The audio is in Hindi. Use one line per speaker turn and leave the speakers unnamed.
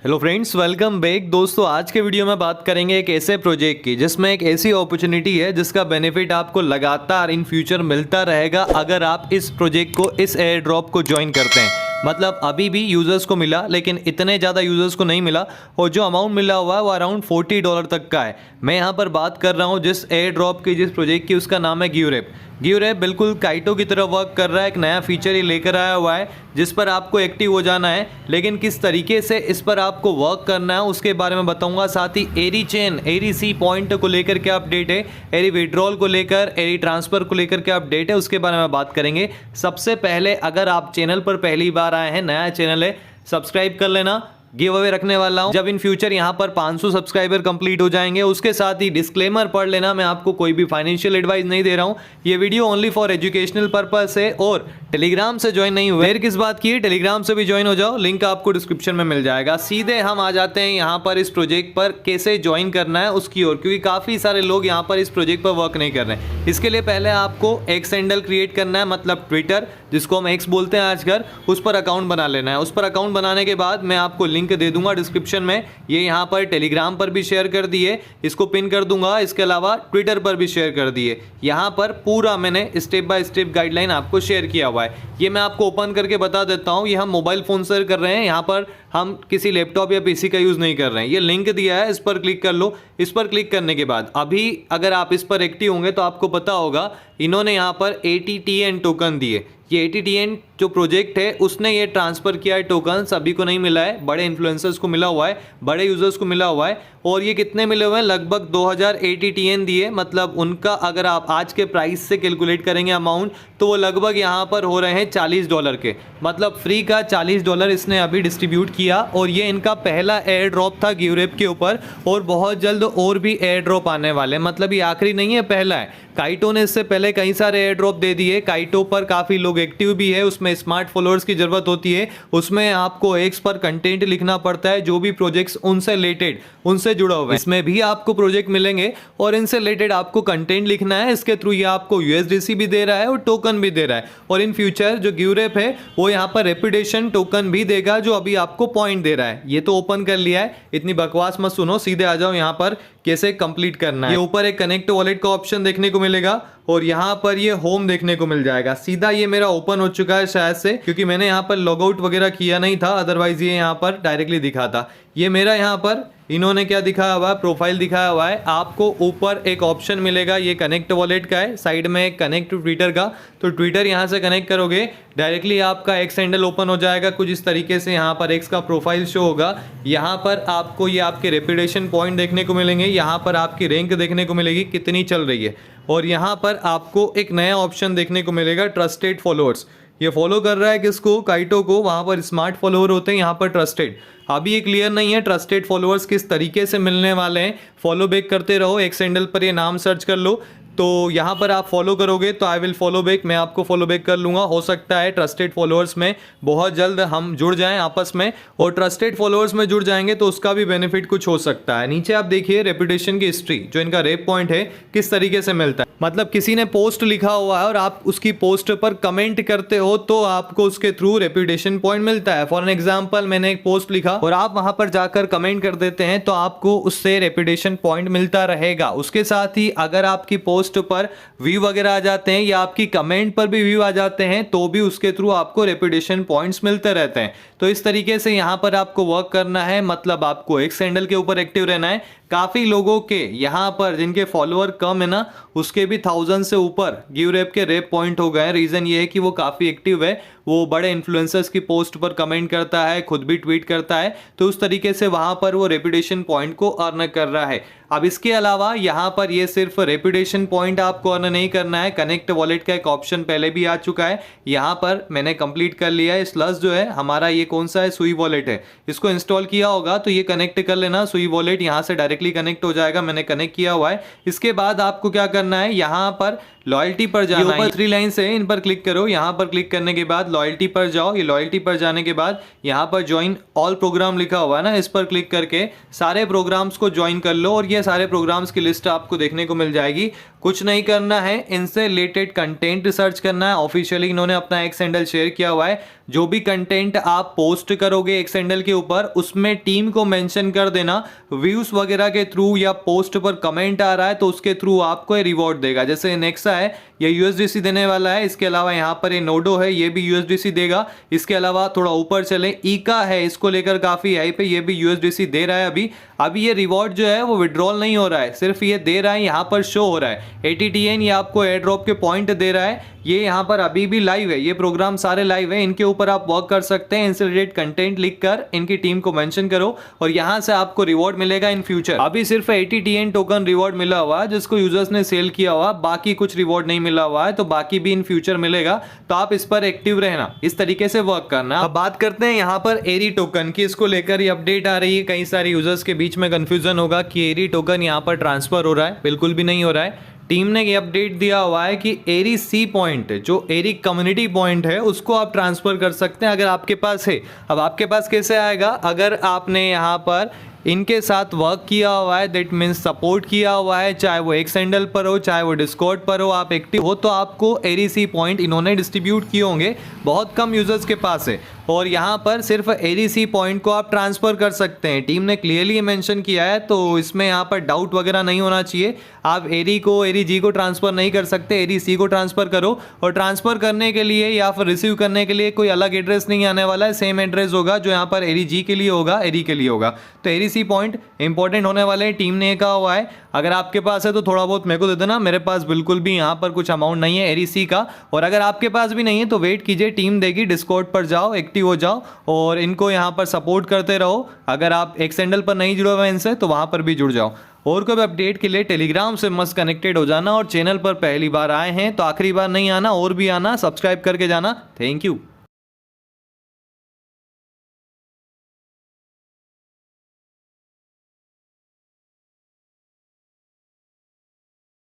Hello friends, welcome back. दोस्तों, आज के वीडियो में बात करेंगे एक ऐसे प्रोजेक्ट की जिसमें एक ऐसी अपॉर्चुनिटी है जिसका बेनिफिट आपको लगातार इन फ्यूचर मिलता रहेगा अगर आप इस प्रोजेक्ट को, इस एयर ड्रॉप को ज्वाइन करते हैं। मतलब अभी भी यूज़र्स को मिला, लेकिन इतने ज़्यादा यूज़र्स को नहीं मिला और जो अमाउंट मिला हुआ है वो अराउंड $40 तक का है। मैं यहाँ पर बात कर रहा हूँ जिस एयर ड्रॉप की, जिस प्रोजेक्ट की, उसका नाम है गिवरेप। गिवरेप बिल्कुल काइटो की तरह वर्क कर रहा है। एक नया फीचर ये लेकर आया हुआ है जिस पर आपको एक्टिव हो जाना है, लेकिन किस तरीके से इस पर आपको वर्क करना है उसके बारे में बताऊंगा। साथ ही एरी चेन, एरी सी पॉइंट को लेकर क्या अपडेट है, एरी विड्रॉल को लेकर, एरी ट्रांसफर को लेकर क्या अपडेट है, उसके बारे में बात करेंगे। सबसे पहले अगर आप चैनल पर पहली बार आए हैं, नया चैनल है, सब्सक्राइब कर लेना। गिव अवे रखने वाला हूं जब इन फ्यूचर यहां पर 500 सब्सक्राइबर कंप्लीट हो जाएंगे। उसके साथ ही डिस्क्लेमर पढ़ लेना, मैं आपको कोई भी फाइनेंशियल एडवाइस नहीं दे रहा हूं। ये video only for educational purpose है। और टेलीग्राम से ज्वाइन नहीं हुए, फिर किस बात की, टेलीग्राम से भी ज्वाइन हो जाओ, लिंक आपको डिस्क्रिप्शन में मिल जाएगा। सीधे हम आ जाते हैं यहां पर इस प्रोजेक्ट पर कैसे ज्वाइन करना है उसकी ओर, क्योंकि काफी सारे लोग यहां पर इस प्रोजेक्ट पर वर्क नहीं कर रहे हैं। इसके लिए पहले आपको एक्स हैंडल क्रिएट करना है, मतलब ट्विटर, जिसको हम एक्स बोलते हैं आजकल, उस पर अकाउंट बना लेना है। उस पर अकाउंट बनाने के बाद मैं आपको लिंक दे दूंगा डिस्क्रिप्शन में। ये यहाँ पर टेलीग्राम पर भी शेयर कर दिए, इसको पिन कर दूंगा। इसके अलावा ट्विटर पर भी शेयर कर दिए। यहाँ पर पूरा मैंने स्टेप बाय स्टेप गाइडलाइन आपको शेयर किया हुआ है। ये मैं आपको ओपन करके बता देता हूँ। ये हम मोबाइल फोन से कर रहे हैं, यहाँ पर हम किसी लैपटॉप या पीसी का यूज़ नहीं कर रहे हैं। ये लिंक दिया है, इस पर क्लिक कर लो। इस पर क्लिक करने के बाद अभी अगर आप इस पर एक्टिव होंगे तो आपको पता होगा इन्होंने यहाँ पर ATTN टोकन दिए। ये ATTN जो प्रोजेक्ट है उसने ये ट्रांसफ़र किया है टोकन, सभी को नहीं मिला है, बड़े इन्फ्लुएंसर्स को मिला हुआ है, बड़े यूज़र्स को मिला हुआ है। और ये कितने मिले हुए हैं, लगभग 2000 ATTN दिए। मतलब उनका अगर आप आज के प्राइस से कैलकुलेट करेंगे अमाउंट, तो वो लगभग यहाँ पर हो रहे हैं $40 के। मतलब फ्री का $40 इसने अभी डिस्ट्रीब्यूट किया। और ये इनका पहला एयर ड्रॉप था गिवरेप के ऊपर, और बहुत जल्द और भी एयर ड्रॉप आने वाले हैं। मतलब ये आखिरी नहीं है, पहला है। काइटो ने इससे पहले कई सारे एयर ड्रॉप दे दिए। काइटो पर काफ़ी लोग एक्टिव भी है, उसमें स्मार्ट फॉलोअर्स की ज़रूरत होती है। उसमें आपको एक्स पर कंटेंट लिखना पड़ता है, जो भी प्रोजेक्ट्स उनसे रिलेटेड, उनसे जुड़ा हुआ है। इसमें भी आपको प्रोजेक्ट मिलेंगे और इनसे रिलेटेड आपको कंटेंट लिखना है। इसके थ्रू ये आपको USDC भी दे रहा है और टोकन भी दे रहा है। और इन फ्यूचर जो गिवरेप है वो यहाँ पर रेपुटेशन टोकन भी देगा, जो अभी आपको पॉइंट दे रहा है। ये तो ओपन कर लिया है, इतनी बकवास मत सुनो, सीधे आ जाओ यहाँ पर कैसे कंप्लीट करना है। ये ऊपर एक कनेक्ट वॉलेट का ऑप्शन देखने को मिलेगा और यहाँ पर ये होम देखने को मिल जाएगा। सीधा ये मेरा ओपन हो चुका है शायद से, क्योंकि मैंने यहाँ पर लॉग आउट वगैरह किया नहीं था, अदरवाइज ये यहाँ पर डायरेक्टली दिखा था। ये मेरा यहाँ पर इन्होंने क्या दिखाया हुआ है, प्रोफाइल दिखाया हुआ है। आपको ऊपर एक ऑप्शन मिलेगा, ये कनेक्ट वॉलेट का है, साइड में एक कनेक्ट टू ट्विटर का। तो ट्विटर यहाँ से कनेक्ट करोगे, डायरेक्टली आपका एक्स हैंडल ओपन हो जाएगा कुछ इस तरीके से। यहाँ पर एक्स का प्रोफाइल शो होगा। यहाँ पर आपको ये आपके रेपुटेशन पॉइंट देखने को मिलेंगे, यहाँ पर आपकी रैंक देखने को मिलेगी कितनी चल रही है। और यहाँ पर आपको एक नया ऑप्शन देखने को मिलेगा, ट्रस्टेड फॉलोअर्स। ये फॉलो कर रहा है किसको, काइटो को। वहाँ पर स्मार्ट फॉलोअर होते हैं, यहाँ पर ट्रस्टेड। अभी ये क्लियर नहीं है ट्रस्टेड फॉलोअर्स किस तरीके से मिलने वाले हैं। फॉलो बैक करते रहो, एक्स हैंडल पर ये नाम सर्च कर लो, तो यहाँ पर आप फॉलो करोगे तो आई विल फॉलो बैक, मैं आपको फॉलो बैक कर लूँगा। हो सकता है ट्रस्टेड फॉलोअर्स में बहुत जल्द हम जुड़ जाएं आपस में, और ट्रस्टेड फॉलोअर्स में जुड़ जाएंगे तो उसका भी बेनिफिट कुछ हो सकता है। नीचे आप देखिए रेपुटेशन की हिस्ट्री, जो इनका रेप पॉइंट है किस तरीके से मिलता है। मतलब किसी ने पोस्ट लिखा हुआ है और आप उसकी पोस्ट पर कमेंट करते हो तो आपको उसके थ्रू रेपुटेशन पॉइंट मिलता है। फॉर एन एग्जाम्पल, मैंने एक पोस्ट लिखा और आप वहां पर जाकर कमेंट कर देते हैं तो आपको उससे रेपुटेशन पॉइंट मिलता रहेगा। उसके साथ ही अगर आपकी पोस्ट पर व्यू वगैरह आ जाते हैं या आपकी कमेंट पर भी व्यू आ जाते हैं तो भी उसके थ्रू आपको रेपुटेशन पॉइंट्स मिलते रहते हैं। तो इस तरीके से यहाँ पर आपको वर्क करना है। मतलब आपको एक्स हैंडल के ऊपर एक्टिव रहना है। काफ़ी लोगों के यहाँ पर जिनके फॉलोअर कम है ना, उसके भी 1000 से ऊपर गिवरेप के रेप पॉइंट हो गए। रीज़न ये है कि वो काफ़ी एक्टिव है, वो बड़े इन्फ्लुएंसर्स की पोस्ट पर कमेंट करता है, खुद भी ट्वीट करता है, तो उस तरीके से वहाँ पर वो रेपुटेशन पॉइंट को अर्न कर रहा है। अब इसके अलावा यहाँ पर ये सिर्फ रेपुटेशन पॉइंट आपको अर्न नहीं करना है, कनेक्ट वॉलेट का एक ऑप्शन पहले भी आ चुका है। यहाँ पर मैंने कंप्लीट कर लिया है। स्लस जो है हमारा, ये कौन सा है, सुई वॉलेट है, इसको इंस्टॉल किया होगा तो ये कनेक्ट कर लेना। सुई वॉलेट यहाँ से डायरेक्टली कनेक्ट हो जाएगा, मैंने कनेक्ट किया हुआ है। इसके बाद आपको क्या करना है, यहाँ पर लॉयल्टी पर जाना है। 3 लाइन्स है, इन पर क्लिक करो। यहाँ पर क्लिक करने के बाद लॉयल्टी पर जाओ। ये लॉयल्टी पर जाने के बाद यहाँ पर ज्वाइन ऑल प्रोग्राम लिखा हुआ है ना, इस पर क्लिक करके सारे प्रोग्राम्स को ज्वाइन कर लो और ये सारे प्रोग्राम्स की लिस्ट आपको देखने को मिल जाएगी। कुछ नहीं करना है, इनसे रिलेटेड कंटेंट रिसर्च करना है। ऑफिशियली इन्होंने अपना एक्स हैंडल शेयर किया हुआ है, जो भी कंटेंट आप पोस्ट करोगे एक्स हैंडल के ऊपर उसमें टीम को मेंशन कर देना। व्यूज वगैरह के थ्रू या पोस्ट पर कमेंट आ रहा है तो उसके थ्रू आपको ये रिवॉर्ड देगा। जैसे नेक्सा है ये यूएसडीसी देने वाला है, इसके अलावा यहाँ पर ये नोडो है ये भी यूएसडीसी देगा। इसके अलावा थोड़ा ऊपर चले ईका है, इसको लेकर काफी हाई पे, ये भी यूएसडीसी दे रहा है। अभी ये रिवॉर्ड जो है वो विड्रॉल नहीं हो रहा है, सिर्फ ये दे रहा है, यहाँ पर शो हो रहा है। ATTN ये आपको एयर ड्रॉप के पॉइंट दे रहा है, ये यहाँ पर अभी भी लाइव है, ये प्रोग्राम सारे लाइव है, इनके ऊपर आप वर्क कर सकते हैं। इनसे रिलेटेड कंटेंट लिखकर इनकी टीम को मेंशन करो और यहाँ से आपको रिवॉर्ड मिलेगा इन फ्यूचर। अभी सिर्फ ATTN टोकन रिवॉर्ड मिला हुआ है जिसको यूजर्स ने सेल किया हुआ, बाकी कुछ रिवॉर्ड नहीं मिला हुआ है, तो बाकी भी इन फ्यूचर मिलेगा, तो आप इस पर एक्टिव रहना, इस तरीके से वर्क करना। अब बात करते हैं यहाँ पर एरी टोकन की, इसको लेकर ये अपडेट आ रही है। कई सारे यूजर्स के बीच में कंफ्यूजन होगा कि एरी टोकन यहाँ पर ट्रांसफर हो रहा है, बिल्कुल भी नहीं हो रहा है। टीम ने ये अपडेट दिया हुआ है कि एरी सी पॉइंट जो एरी कम्युनिटी पॉइंट है उसको आप ट्रांसफर कर सकते हैं अगर आपके पास है। अब आपके पास कैसे आएगा, अगर आपने यहाँ पर इनके साथ वर्क किया हुआ है, दैट मीन्स सपोर्ट किया हुआ है, चाहे वो एक्स हैंडल पर हो चाहे वो डिस्कॉर्ड पर हो, आप एक्टिव हो तो आपको एरी सी पॉइंट इन्होंने डिस्ट्रीब्यूट किए होंगे, बहुत कम यूजर्स के पास है और यहाँ पर सिर्फ एरी सी पॉइंट को आप ट्रांसफर कर सकते हैं। टीम ने क्लियरली मेंशन किया है तो इसमें यहाँ पर डाउट वगैरह नहीं होना चाहिए। आप एरी जी को ट्रांसफर नहीं कर सकते, एरी सी को ट्रांसफर करो। और ट्रांसफर करने के लिए या फिर रिसीव करने के लिए कोई अलग एड्रेस नहीं आने वाला है, सेम एड्रेस होगा जो यहाँ पर एरी जी के लिए होगा, एरी के लिए होगा। तो एरी सी पॉइंट इंपॉर्टेंट होने वाले हैं, टीम ने कहा हुआ है। अगर आपके पास है तो थोड़ा बहुत मेरे को दे देना, मेरे पास बिल्कुल भी यहाँ पर कुछ अमाउंट नहीं है एरी सी का। और अगर आपके पास भी नहीं है तो वेट कीजिए, टीम देगी, डिस्कॉर्ड पर जाओ, एक्टिव हो जाओ और इनको यहाँ पर सपोर्ट करते रहो। अगर आप एक्स हैंडल पर नहीं जुड़े हुए इनसे तो वहाँ पर भी जुड़ जाओ। और कोई अपडेट के लिए टेलीग्राम से मस्त कनेक्टेड हो जाना और चैनल पर पहली बार आए हैं तो आखिरी बार नहीं आना, और भी आना, सब्सक्राइब करके जाना। Thank you.